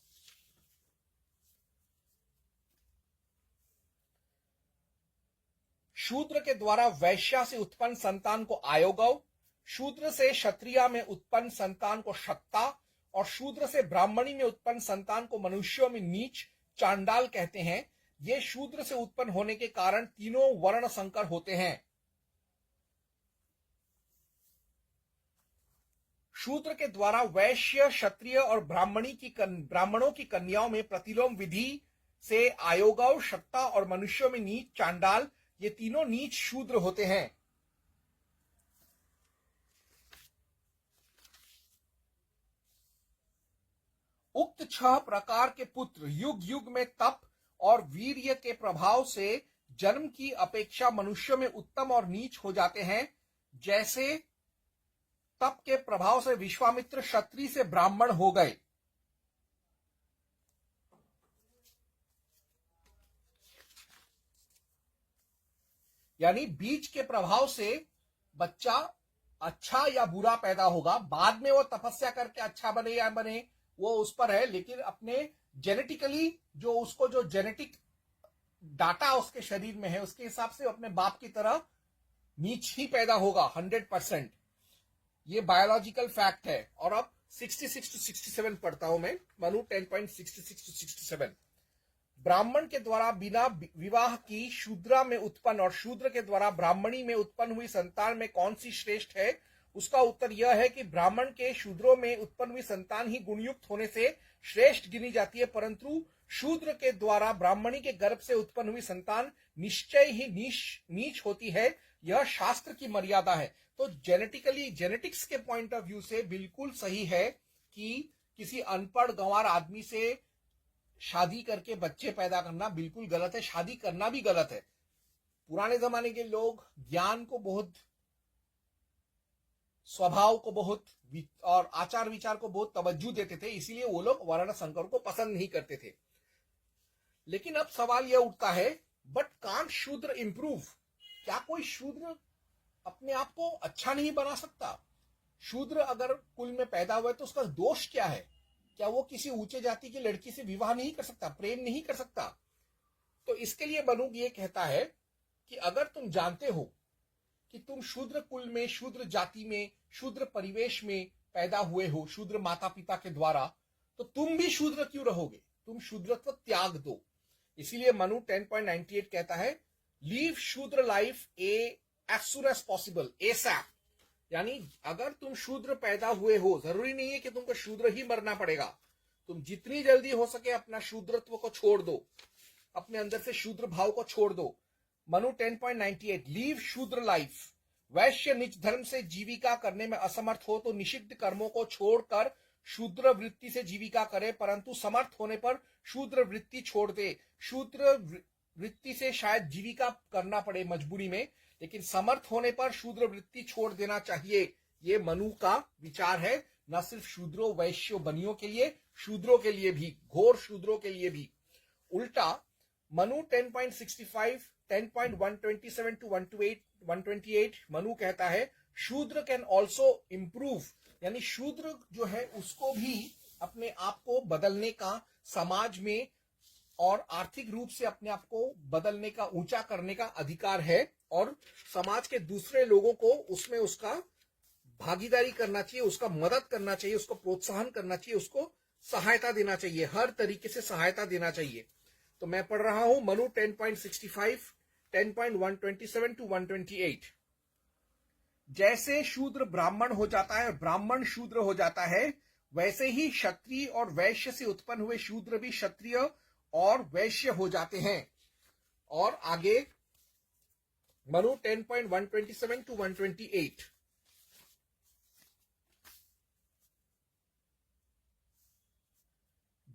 शूद्र के द्वारा वैश्या से उत्पन्न संतान को आयोगव, शूद्र से क्षत्रिया में उत्पन्न संतान को शक्ता और शूद्र से ब्राह्मणी में उत्पन्न संतान को मनुष्यों में नीच, चांडाल कहते हैं। ये शूद्र से उत्पन्न होने के कारण तीनों वर्ण संकर होते हैं। शूद्र के द्वारा वैश्य, क्षत्रिय और ब्राह्मणों की कन्याओं में प्रतिलोम विधि से आयोगव, शक्ता और मनुष्यों में नीच, चांडाल, ये तीनों नीच शूद्र होते हैं। उक्त 6 प्रकार के पुत्र युग युग में तप और वीर्य के प्रभाव से जन्म की अपेक्षा मनुष्यों में उत्तम और नीच हो जाते हैं। जैसे तप के प्रभाव से विश्वामित्र क्षत्रिय से ब्राह्मण हो गए। यानी बीज के प्रभाव से बच्चा अच्छा या बुरा पैदा होगा। बाद में वो तपस्या करके अच्छा बने या बने वो उस पर है, लेकिन अपने जेनेटिकली जो उसको जो जेनेटिक डाटा उसके शरीर में है उसके हिसाब से अपने बाप की तरह नीच ही पैदा होगा 100%। ये बायोलॉजिकल फैक्ट है। और अब 66 to 67 पढ़ता हूं मैं, मनु 10.66 to 67। ब्राह्मण के द्वारा बिना विवाह की शूद्रा में उत्पन्न और शूद्र के द्वारा ब्राह्मणी में उत्पन्न हुई संतान में कौन सी श्रेष्ठ है? उसका उत्तर यह है कि ब्राह्मण के शूद्रों में उत्पन्न हुई संतान ही गुणयुक्त होने से श्रेष्ठ गिनी जाती है, परंतु शूद्र के द्वारा ब्राह्मणी के गर्भ से उत्पन्न हुई संतान निश्चय ही नीच होती है। यह शास्त्र की मर्यादा है। तो जेनेटिकली, जेनेटिक्स के पॉइंट ऑफ व्यू से बिल्कुल सही है कि किसी अनपढ़ गंवार आदमी से शादी करके बच्चे पैदा करना बिल्कुल गलत है। शादी करना भी गलत है। पुराने जमाने के लोग ज्ञान को बहुत, स्वभाव को बहुत, और आचार विचार को बहुत तवज्जो देते थे, इसीलिए वो लोग वर्ण संकर को पसंद नहीं करते थे। लेकिन अब सवाल यह उठता है, बट कांट शूद्र इंप्रूव? क्या कोई शूद्र अपने आप को अच्छा नहीं बना सकता? शूद्र अगर कुल में पैदा हुआ है तो उसका दोष क्या है? क्या वो किसी ऊंचे जाति की लड़की से विवाह नहीं कर सकता, प्रेम नहीं कर सकता? तो इसके लिए मनु ये कहता है कि अगर तुम जानते हो कि तुम शूद्र कुल में, शूद्र जाति में, शूद्र परिवेश में पैदा हुए हो, शूद्र माता पिता के द्वारा, तो तुम भी शूद्र क्यों रहोगे? तुम शूद्रत्व त्याग दो। इसीलिए मनु 10.98 कहता है, leave Shudra life as soon as possible, ASAP. यानी अगर तुम शूद्र पैदा हुए हो, जरूरी नहीं है कि तुमको शूद्र ही मरना पड़ेगा। तुम जितनी जल्दी हो सके अपना शूद्रत्व को छोड़ दो, अपने अंदर से शूद्र भाव को छोड़ दो। Manu 10.98, leave Shudra life. वैश्य निज धर्म से जीविका करने में असमर्थ हो तो निषिद्ध कर्मों को छोड़कर शूद्र वृत्ति से जीविका करे, परंतु समर्थ होने पर शूद्र वृत्ति छोड़ दे। शूद्र वृत्ति से शायद जीविका करना पड़े मजबूरी में, लेकिन समर्थ होने पर शूद्र वृत्ति छोड़ देना चाहिए। ये मनु का विचार है, न सिर्फ शूद्रों वैश्यों बनियों के लिए, शूद्रों के लिए भी, घोर शूद्रों के लिए भी। उल्टा मनु 10.65, 10.127 to 128 मनु कहता है, शूद्र कैन ऑल्सो इंप्रूव। यानी शूद्र जो है उसको भी अपने आप को बदलने का, समाज में और आर्थिक रूप से अपने आप को बदलने का, ऊंचा करने का अधिकार है, और समाज के दूसरे लोगों को उसमें उसका भागीदारी करना चाहिए, उसका मदद करना चाहिए, उसको प्रोत्साहन करना चाहिए, उसको सहायता देना चाहिए, हर तरीके से सहायता देना चाहिए। तो मैं पढ़ रहा हूं मनु 10.65, 10.127 to 128। जैसे शूद्र ब्राह्मण हो जाता है, ब्राह्मण शूद्र हो जाता है, वैसे ही क्षत्रिय और वैश्य से उत्पन्न हुए शूद्र भी क्षत्रिय और वैश्य हो जाते हैं। और आगे मनु 10.127 to 128,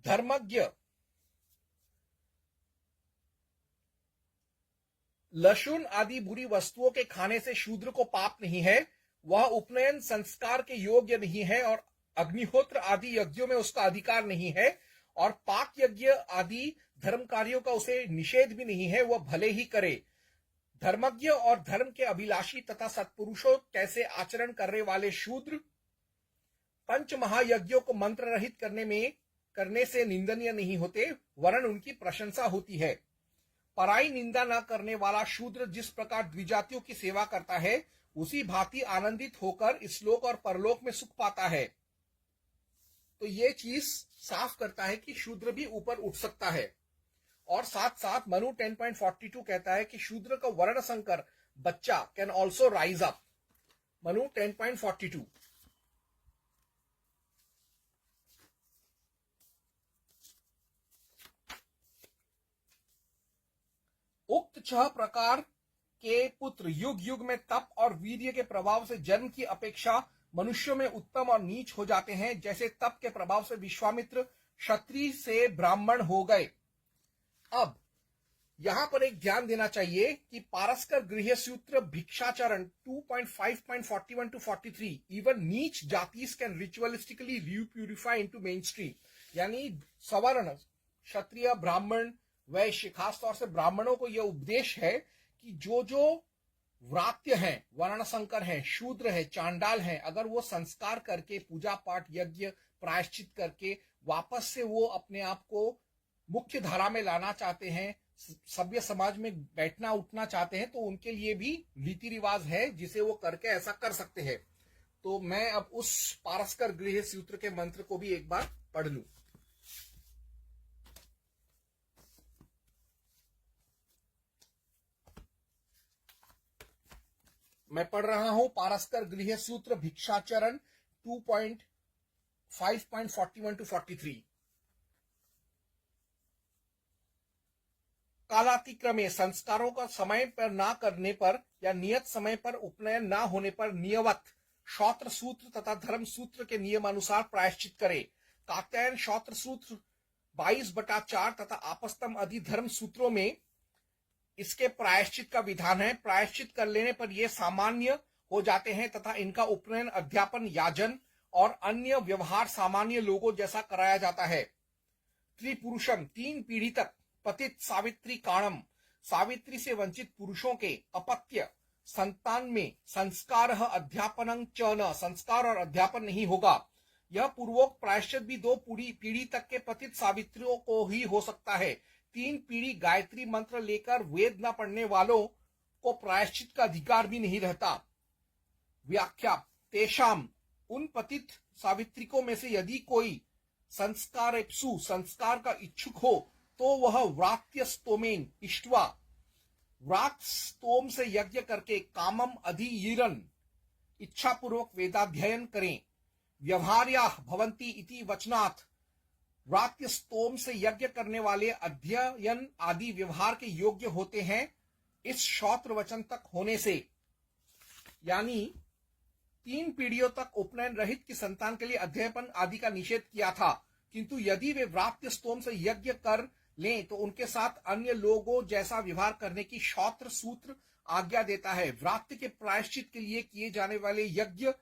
धर्मज्ञ लहसुन आदि बुरी वस्तुओं के खाने से शूद्र को पाप नहीं है, वह उपनयन संस्कार के योग्य नहीं है, और अग्निहोत्र आदि यज्ञों में उसका अधिकार नहीं है, और पाक यज्ञ आदि धर्म कार्यों का उसे निषेध भी नहीं है, वह भले ही करे। धर्मज्ञ और धर्म के अभिलाषी तथा सत्पुरुषों कैसे आचरण करने वाले शूद्र पंच महायज्ञों को मंत्र रहित करने से निंदनीय नहीं होते, वरन उनकी प्रशंसा होती है। पराई निंदा न करने वाला शूद्र जिस प्रकार द्विजातियों की सेवा करता है, उसी भांति आनंदित होकर इस लोक और परलोक में सुख पाता है। तो ये चीज साफ करता है कि शूद्र भी ऊपर उठ सकता है। और साथ साथ मनु 10.42 कहता है कि शूद्र का वर्ण संकर बच्चा can also rise up. Manu 10.42, उक्त 6 प्रकार के पुत्र युग युग में तप और वीर्य के प्रभाव से जन्म की अपेक्षा मनुष्यों में उत्तम और नीच हो जाते हैं। जैसे तप के प्रभाव से विश्वामित्र क्षत्रिय से ब्राह्मण हो गए। अब यहां पर एक ध्यान देना चाहिए कि पारस्कर गृह सूत्र भिक्षाचरण 2.5.41 to 43, इवन नीच jatis can ritualistically purify into mainstream. यानी सवर्ण, क्षत्रिय, ब्राह्मण, वैश्य, खासतौर से ब्राह्मणों को यह उपदेश है कि जो व्रात्य हैं, वर्ण संकर हैं, शूद्र है, चांडाल हैं, अगर वो संस्कार करके, पूजा पाठ, यज्ञ, प्रायश्चित करके वापस से वो अपने आप को मुख्य धारा में लाना चाहते हैं, सभ्य समाज में बैठना उठना चाहते हैं, तो उनके लिए भी रीति रिवाज है जिसे वो करके ऐसा कर सकते हैं। तो मैं अब उस पारस्कर गृह सूत्र के मंत्र को भी एक बार पढ़ लूं। मैं पढ़ रहा हूं पारस्कर गृह सूत्र भिक्षाचरण 2.5.41 to 43। कालातिक्रमे संस्कारों का समय पर ना करने पर या नियत समय पर उपनयन ना होने पर नियवत शौत्र सूत्र तथा धर्म सूत्र के नियमानुसार प्रायश्चित करे। कात्यायन शौत्र सूत्र 22/4 तथा आपस्तम आदि धर्म सूत्रों में इसके प्रायश्चित का विधान है। प्रायश्चित कर लेने पर ये सामान्य हो जाते हैं तथा इनका उपनयन, अध्यापन, याजन और अन्य व्यवहार सामान्य लोगों जैसा कराया जाता है। त्रिपुरुषम 3 पीढ़ी तक पतित सावित्री काणम सावित्री से वंचित पुरुषों के अपत्य संतान में संस्कार अध्यापन च न संस्कार और अध्यापन नहीं होगा। यह पूर्वोक्त प्रायश्चित भी 2 पीढ़ी तक के पतित सावित्रियों को ही हो सकता है। 3 पीढ़ी गायत्री मंत्र लेकर वेद न पढ़ने वालों को प्रायश्चित का अधिकार भी नहीं रहता। व्याख्या तेषाम उन पतित सावित्रिकों में से यदि कोई संस्कारेप्सु संस्कार का इच्छुक हो तो वह व्रात्य स्तोमेन इष्ट्वा व्रात स्तोम से यज्ञ करके कामम अधियीरन इच्छा पूर्वक वेदाध्ययन करें। व्यवहार्या भवंती इति वचनात् व्रात्य स्तोम से यज्ञ करने वाले अध्ययन आदि व्यवहार के योग्य होते हैं इस श्रौत्र वचन तक होने से। यानी 3 पीढ़ियों तक उपनयन रहित की संतान के लिए अध्ययन आदि का निषेध किया था, किंतु यदि वे व्रात्य स्तोम से यज्ञ कर लें तो उनके साथ अन्य लोगों जैसा व्यवहार करने की श्रौत्र सूत्र आज्ञा देता है। व्रात्य के प्रायश्चित के लिए किए जाने वाले यज्ञ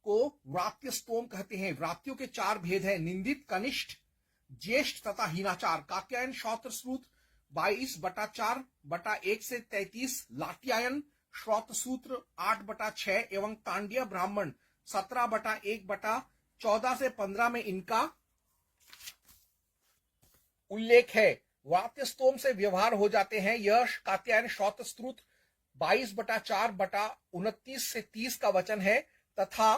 को व्रात्य स्तोम कहते हैं। व्रात्यों के 4 भेद हैं, निंदित, कनिष्ठ, ज्येष्ठ तथा हीनाचार। कात्यायन श्रौत्र सूत्र 22/4/1 से 33, लाट्यायन श्रौत्र सूत्र 8/6 एवं कांड्य ब्राह्मण 17/1/14 से 15 में इनका उल्लेख है। व्रात्य स्तोम से व्यवहार हो जाते हैं। यह कात्यायन श्रौत्र सूत्र 22/4/29 से 30 का वचन है तथा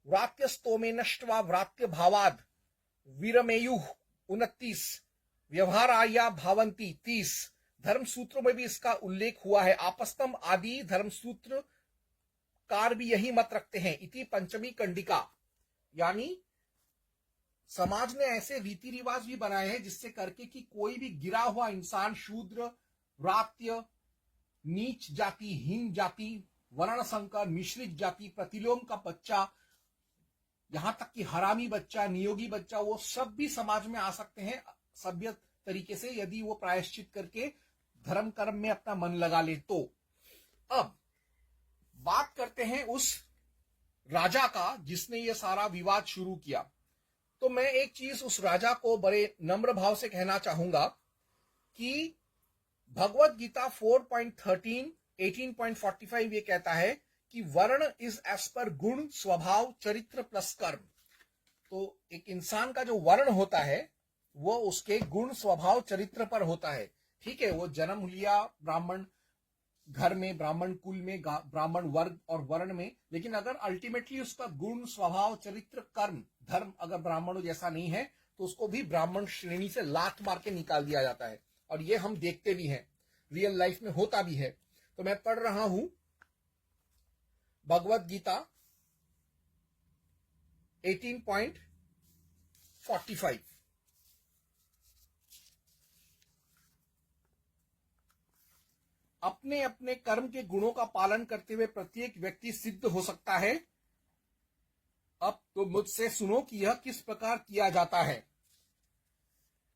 व्रात्य स्तोमे नष्ट्वा व्रात्य भावाद वीरमेयुः 29, व्यवहार आया भावंती 30। धर्म सूत्रों में भी इसका उल्लेख हुआ है। आपस्तम आदि धर्म सूत्र कार भी यही मत रखते हैं। इति पंचमी कंडिका, यानी समाज ने ऐसे रीति रिवाज भी बनाए हैं जिससे करके कि कोई भी गिरा हुआ इंसान, शूद्र, व्रात्य, नीच जाति, हीन जाति, वर्ण संकर, मिश्रित जाति, प्रतिलोम का बच्चा, यहां तक कि हरामी बच्चा, नियोगी बच्चा, वो सब भी समाज में आ सकते हैं सभ्य तरीके से यदि वो प्रायश्चित करके धर्म कर्म में अपना मन लगा ले तो। अब बात करते हैं उस राजा का जिसने ये सारा विवाद शुरू किया। तो मैं एक चीज उस राजा को बड़े नम्र भाव से कहना चाहूंगा कि भगवत गीता 4.13 18.45 ये कहता है कि वर्ण इज एज पर गुण, स्वभाव, चरित्र प्लस कर्म। तो एक इंसान का जो वर्ण होता है वो उसके गुण, स्वभाव, चरित्र पर होता है। ठीक है, वो जन्म लिया ब्राह्मण घर में, ब्राह्मण कुल में, ब्राह्मण वर्ग और वर्ण में, लेकिन अगर अल्टीमेटली उसका गुण, स्वभाव, चरित्र, कर्म, धर्म अगर ब्राह्मणों जैसा नहीं है तो उसको भी ब्राह्मण श्रेणी से लात मार के निकाल दिया जाता है। और ये हम देखते भी हैं, रियल लाइफ में होता भी है। तो मैं पढ़ रहा हूं भगवत गीता 18.45। अपने अपने कर्म के गुणों का पालन करते हुए प्रत्येक व्यक्ति सिद्ध हो सकता है। अब तो मुझसे सुनो कि यह किस प्रकार किया जाता है।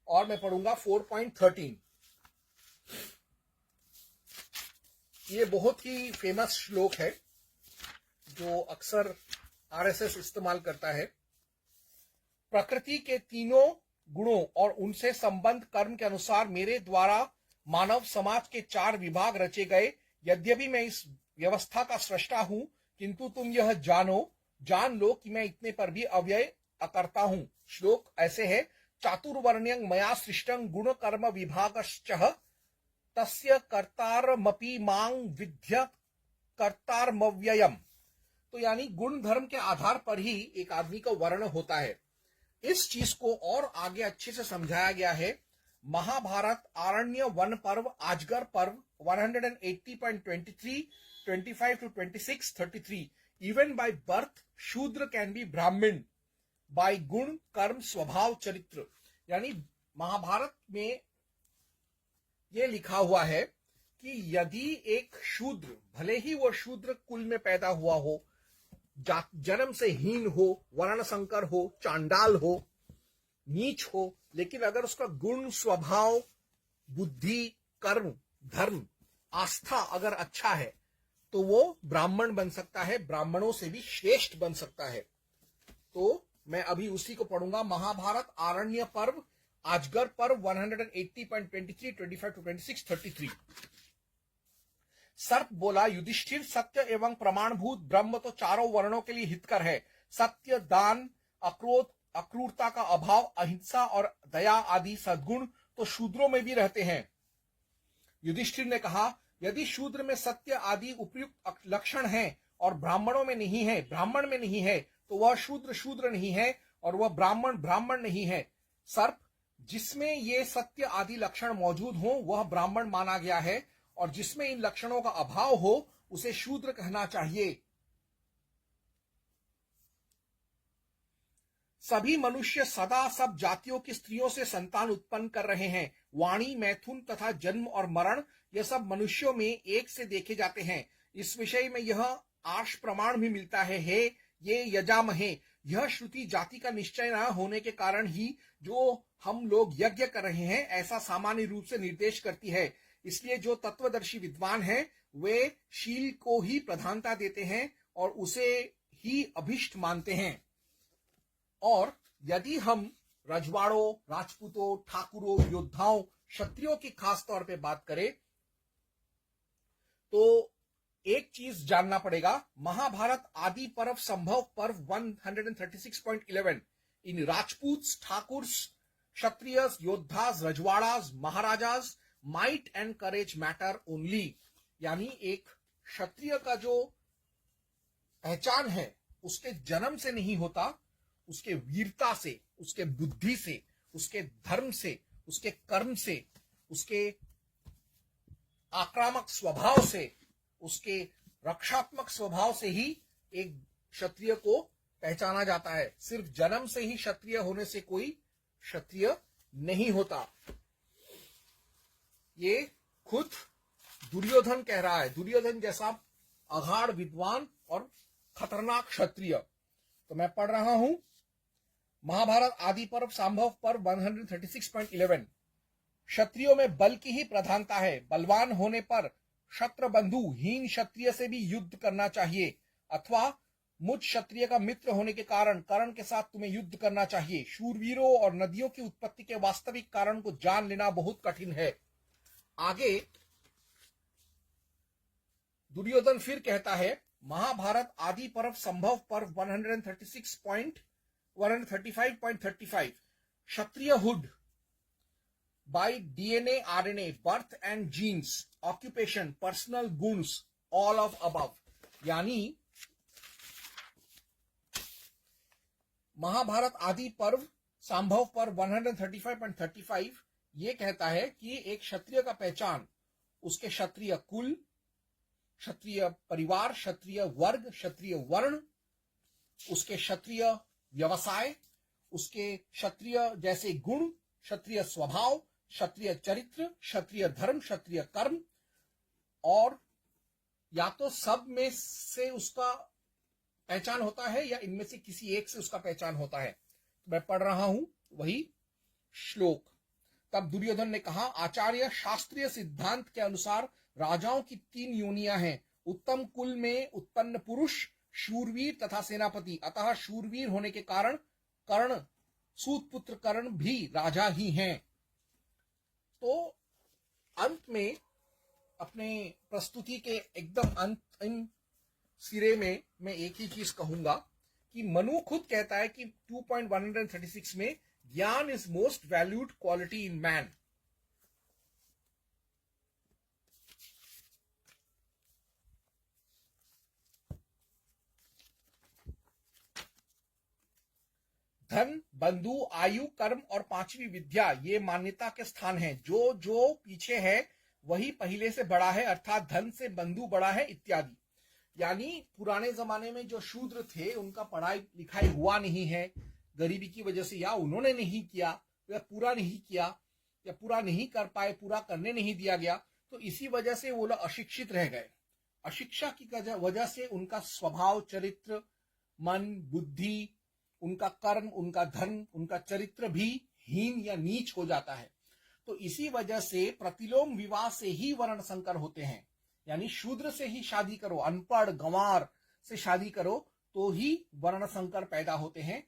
और मैं पढ़ूंगा 4.13। ये बहुत ही फेमस श्लोक है जो अक्सर आरएसएस इस्तेमाल करता है। प्रकृति के तीनों गुणों और उनसे संबंध कर्म के अनुसार मेरे द्वारा मानव समाज के 4 विभाग रचे गए। यद्यपि मैं इस व्यवस्था का सृष्टा हूं, किंतु तुम यह जान लो कि मैं इतने पर भी अव्यय अकर्ता हूं। श्लोक ऐसे है, चातुर्वर्ण्यं मया सृष्टं गुण कर्म विभागश्चः तस्य कर्तारमपि मां विद्य कर्तारमव्ययम्। तो यानी गुण धर्म के आधार पर ही एक आदमी का वर्ण होता है। इस चीज को और आगे अच्छे से समझाया गया है महाभारत आरण्य वन पर्व आजगर पर्व 180.23, 25 to 26, 33। इवन बाय बर्थ शूद्र कैन बी ब्राह्मण बाय गुण, कर्म, स्वभाव, चरित्र। यानी महाभारत में यह लिखा हुआ है कि यदि एक शूद्र, भले ही वो शूद्र कुल में पैदा हुआ हो, जन्म से हीन हो, वर्ण संकर हो, चांडाल हो, नीच हो, लेकिन अगर उसका गुण, स्वभाव, बुद्धि, कर्म, धर्म, आस्था अगर अच्छा है तो वो ब्राह्मण बन सकता है, ब्राह्मणों से भी श्रेष्ठ बन सकता है। तो मैं अभी उसी को पढ़ूंगा। महाभारत आरण्य पर्व, आजगर पर्व 180.23, 25 to 26, 33। सर्प बोला, युधिष्ठिर, सत्य एवं प्रमाणभूत ब्रह्म तो चारों वर्णों के लिए हितकर है। सत्य, दान, अक्रोध, अक्रूरता का अभाव, अहिंसा और दया आदि सद्गुण तो शूद्रों में भी रहते हैं। युधिष्ठिर ने कहा, यदि शूद्र में सत्य आदि उपयुक्त लक्षण हैं और ब्राह्मण में नहीं है तो वह शूद्र नहीं है और वह ब्राह्मण नहीं है। सर्प, जिसमें ये सत्य आदि लक्षण मौजूद हो वह ब्राह्मण माना गया है और जिसमें इन लक्षणों का अभाव हो उसे शूद्र कहना चाहिए। सभी मनुष्य सदा सब जातियों की स्त्रियों से संतान उत्पन्न कर रहे हैं। वाणी, मैथुन तथा जन्म और मरण यह सब मनुष्यों में एक से देखे जाते हैं। इस विषय में यह आर्ष प्रमाण भी मिलता है, हे ये यजामहे। यह श्रुति जाति का निश्चय न होने के कारण ही जो हम लोग यज्ञ कर रहे हैं ऐसा सामान्य रूप से निर्देश करती है। इसलिए जो तत्वदर्शी विद्वान हैं वे शील को ही प्रधानता देते हैं और उसे ही अभिष्ट मानते हैं। और यदि हम रजवाड़ों, राजपूतों, ठाकुरों, योद्धाओं, क्षत्रियों की खास तौर पे बात करें तो एक चीज जानना पड़ेगा। महाभारत आदि पर्व संभव पर्व 136.11 in Rajput, Thakurs, Kshatriyas, yoddhas, Rajwadas, Maharajas might and courage matter only. यानी एक क्षत्रिय का जो पहचान है उसके जन्म से नहीं होता, उसके वीरता से, उसके बुद्धि से, उसके धर्म से, उसके कर्म से, उसके आक्रामक स्वभाव से, उसके रक्षात्मक स्वभाव से ही एक क्षत्रिय को पहचाना जाता है। सिर्फ जन्म से ही क्षत्रिय होने से कोई क्षत्रिय नहीं होता। ये खुद दुर्योधन कह रहा है, दुर्योधन जैसा अगाध विद्वान और खतरनाक क्षत्रिय। तो मैं पढ़ रहा हूं महाभारत आदि पर्व संभव पर्व 136.11। क्षत्रियों में बल की ही प्रधानता है। बलवान होने पर क्षत्र बंधु हीन क्षत्रिय से भी युद्ध करना चाहिए अथवा मुझ क्षत्रिय का मित्र होने के कारण कर्ण के साथ तुम्हें युद्ध करना चाहिए। शूरवीरों और नदियों की उत्पत्ति के वास्तविक कारण को जान लेना बहुत कठिन है। आगे दुर्योधन फिर कहता है, महाभारत आदि पर्व संभव पर्व 135.35 क्षत्रियहुड by DNA, RNA, birth and genes, occupation, personal guns, all of above। यानी महाभारत आदि पर्व संभव पर्व 135.35 ये कहता है कि एक क्षत्रिय का पहचान उसके क्षत्रिय कुल, क्षत्रिय परिवार, क्षत्रिय वर्ग, क्षत्रिय वर्ण, उसके क्षत्रिय व्यवसाय, उसके क्षत्रिय जैसे गुण, क्षत्रिय स्वभाव, क्षत्रिय चरित्र, क्षत्रिय धर्म, क्षत्रिय कर्म, और या तो सब में से उसका पहचान होता है या इनमें से किसी एक से उसका पहचान होता है। मैं पढ़ रहा हूं वही श्लोक। तब दुर्योधन ने कहा, आचार्य, शास्त्रीय सिद्धांत के अनुसार राजाओं की 3 योनियां हैं। उत्तम कुल में उत्पन्न पुरुष, शूरवीर तथा सेनापति। अतः शूरवीर होने के कारण कर्ण, सूत पुत्र कर्ण भी राजा ही हैं। तो अंत में अपने प्रस्तुति के एकदम अंतिम सिरे में मैं एक ही चीज कहूंगा कि मनु खुद कहता है कि 2.136 में ज्ञान is most valued quality in man. धन, बंधु, आयु, कर्म और 5वीं विद्या ये मान्यता के स्थान हैं। जो जो पीछे है वही पहले से बड़ा है, अर्थात धन से बंधु बड़ा है इत्यादि। यानी पुराने जमाने में जो शूद्र थे उनका पढ़ाई लिखाई हुआ नहीं है गरीबी की वजह से, या उन्होंने नहीं किया या पूरा नहीं किया या पूरा नहीं कर पाए, पूरा करने नहीं दिया गया, तो इसी वजह से वो लोग अशिक्षित रह गए। अशिक्षा की वजह से उनका स्वभाव, चरित्र, मन, बुद्धि, उनका कर्म, उनका धर्म, उनका चरित्र भी हीन या नीच हो जाता है। तो इसी वजह से प्रतिलोम विवाह से ही वर्ण संकर होते हैं। यानी शूद्र से ही शादी करो, अनपढ़ गंवार से शादी करो तो ही वर्ण संकर पैदा होते हैं।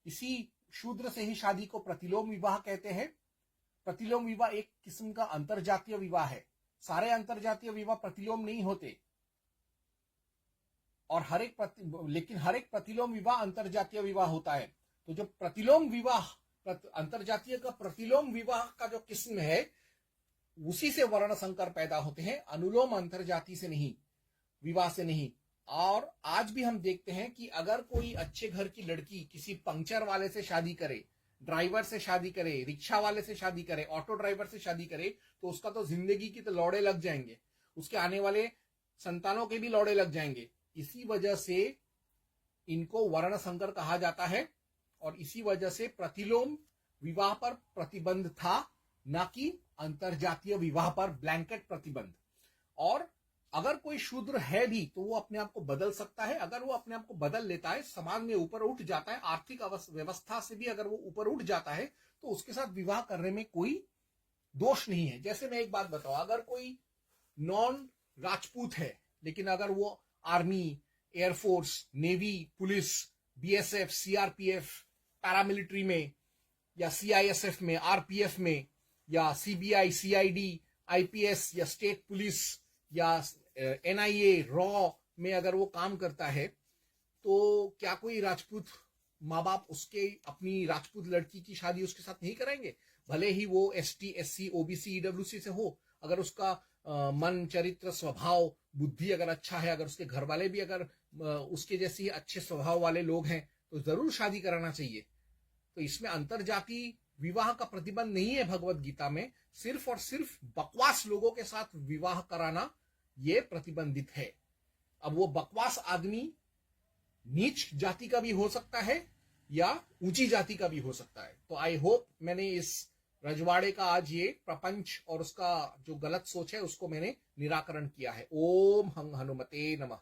इसी शूद्र से ही शादी को प्रतिलोम विवाह कहते हैं। प्रतिलोम विवाह एक किस्म का अंतरजातीय विवाह है। सारे अंतरजातीय विवाह प्रतिलोम नहीं होते, और लेकिन हर एक प्रतिलोम विवाह अंतरजातीय विवाह होता है। तो जो प्रतिलोम विवाह, अंतरजातीय का प्रतिलोम विवाह का जो किस्म है, उसी से वर्ण संकर पैदा होते हैं, अनुलोम अंतरजाति से नहीं, विवाह से नहीं। और आज भी हम देखते हैं कि अगर कोई अच्छे घर की लड़की किसी पंक्चर वाले से शादी करे, ड्राइवर से शादी करे, रिक्शा वाले से शादी करे, ऑटो ड्राइवर से शादी करे, तो उसका तो जिंदगी की तो लौड़े लग जाएंगे, उसके आने वाले संतानों के भी लौड़े लग जाएंगे। इसी वजह से इनको वर्ण संकर कहा जाता है, और इसी वजह से प्रतिलोम विवाह पर प्रतिबंध था, न कि अंतरजातीय विवाह पर ब्लैंकेट प्रतिबंध। और अगर कोई शूद्र है भी तो वो अपने आप को बदल सकता है। अगर वो अपने आप को बदल लेता है, समाज में ऊपर उठ जाता है, आर्थिक व्यवस्था से भी अगर वो ऊपर उठ जाता है, तो उसके साथ विवाह करने में कोई दोष नहीं है। जैसे मैं एक बात बताऊं, अगर कोई नॉन राजपूत है, लेकिन अगर वो army, air force, navy, police, BSF, CRPF, paramilitary में, या सीआईएसएफ में, आरपीएफ में, या सीबीआई, सीआईडी, आईपीएस, या स्टेट पुलिस, या एनआईए, रॉ में अगर वो काम करता है, तो क्या कोई राजपूत माँ बाप उसके अपनी राजपूत लड़की की शादी उसके साथ नहीं कराएंगे? भले ही वो एसटी, एससी, ओबीसी, ईडब्ल्यूसी से हो, अगर उसका मन, चरित्र, स्वभाव, बुद्धि अगर अच्छा है, अगर उसके घर वाले भी अगर उसके जैसी अच्छे स्वभाव वाले लोग हैं, तो जरूर शादी कराना चाहिए। तो इसमें अंतरजाति विवाह का प्रतिबंध नहीं है भगवत गीता में, सिर्फ और सिर्फ बकवास लोगों के साथ विवाह कराना ये प्रतिबंधित है। अब वो बकवास आदमी नीच जाति का भी हो सकता है या ऊंची जाति का भी हो सकता है। तो आई होप मैंने इस रजवाड़े का आज ये प्रपंच और उसका जो गलत सोच है उसको मैंने निराकरण किया है। ओम हं हनुमते नमः।